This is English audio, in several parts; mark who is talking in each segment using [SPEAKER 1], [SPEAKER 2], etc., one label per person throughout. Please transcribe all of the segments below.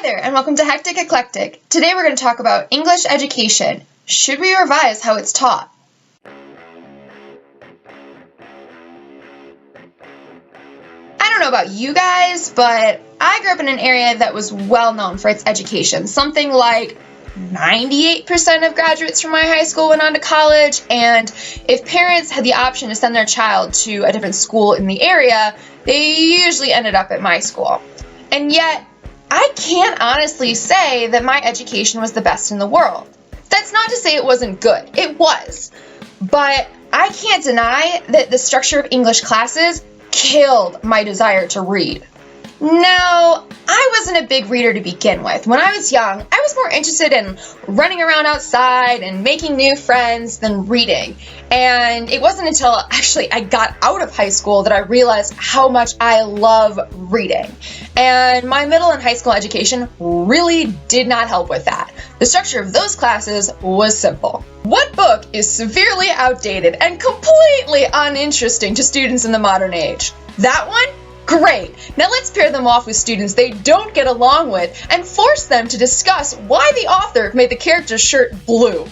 [SPEAKER 1] there, and welcome to Hectic Eclectic. Today we're going to talk about English education. Should we revise how it's taught? I don't know about you guys, but I grew up in an area that was well known for its education. Something like 98% of graduates from my high school went on to college, and if parents had the option to send their child to a different school in the area, they usually ended up at my school. And yet, I can't honestly say that my education was the best in the world. That's not to say it wasn't good. It was. But I can't deny that the structure of English classes killed my desire to read. Now, I wasn't a big reader to begin with. When I was young, I was more interested in running around outside and making new friends than reading. And it wasn't until I got out of high school that I realized how much I love reading. And my middle and high school education really did not help with that. The structure of those classes was simple. What book is severely outdated and completely uninteresting to students in the modern age? That one? Great! Now let's pair them off with students they don't get along with and force them to discuss why the author made the character's shirt blue.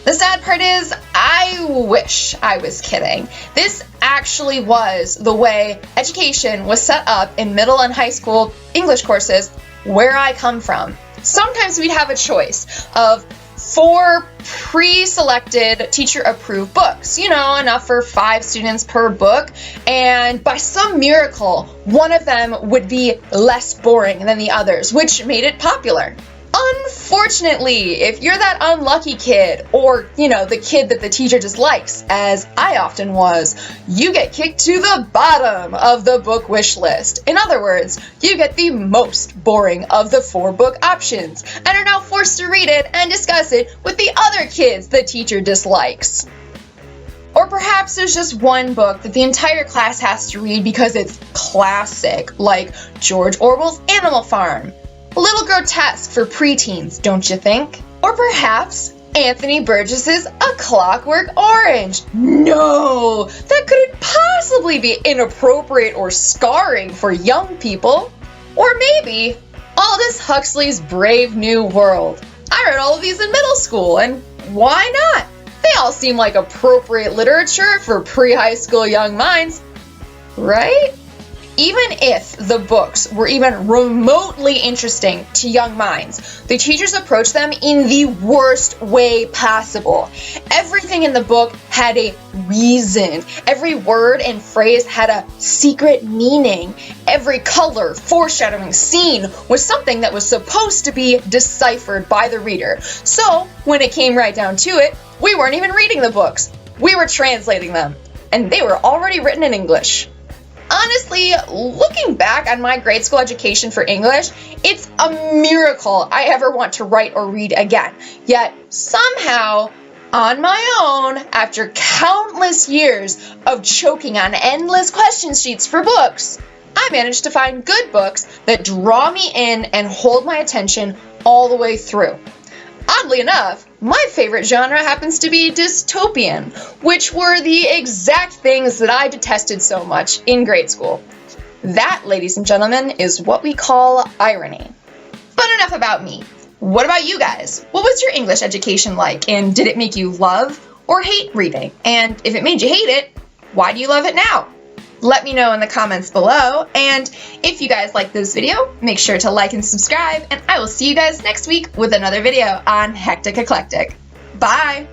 [SPEAKER 1] The sad part is, I wish I was kidding. This actually was the way education was set up in middle and high school English courses where I come from. Sometimes we'd have a choice of 4 pre-selected teacher-approved books, enough for 5 students per book, and by some miracle, one of them would be less boring than the others, which made it popular. Unfortunately, if you're that unlucky kid, or, the kid that the teacher dislikes, as I often was, you get kicked to the bottom of the book wish list. In other words, you get the most boring of the 4 book options, and are now forced to read it and discuss it with the other kids the teacher dislikes. Or perhaps there's just one book that the entire class has to read because it's classic, like George Orwell's Animal Farm. A little grotesque for preteens, don't you think? Or perhaps Anthony Burgess's A Clockwork Orange. No, that couldn't possibly be inappropriate or scarring for young people. Or maybe Aldous Huxley's Brave New World. I read all of these in middle school, and why not? They all seem like appropriate literature for pre-high school young minds, right? Even if the books were even remotely interesting to young minds, the teachers approached them in the worst way possible. Everything in the book had a reason. Every word and phrase had a secret meaning. Every color, foreshadowing, scene was something that was supposed to be deciphered by the reader. So, when it came right down to it, we weren't even reading the books. We were translating them, and they were already written in English. Honestly, looking back on my grade school education for English, it's a miracle I ever want to write or read again. Yet, somehow, on my own, after countless years of choking on endless question sheets for books, I managed to find good books that draw me in and hold my attention all the way through. Oddly enough, my favorite genre happens to be dystopian, which were the exact things that I detested so much in grade school. That, ladies and gentlemen, is what we call irony. But enough about me. What about you guys? What was your English education like, and did it make you love or hate reading? And if it made you hate it, why do you love it now? Let me know in the comments below, and if you guys like this video, make sure to like and subscribe, and I will see you guys next week with another video on Hectic Eclectic. Bye!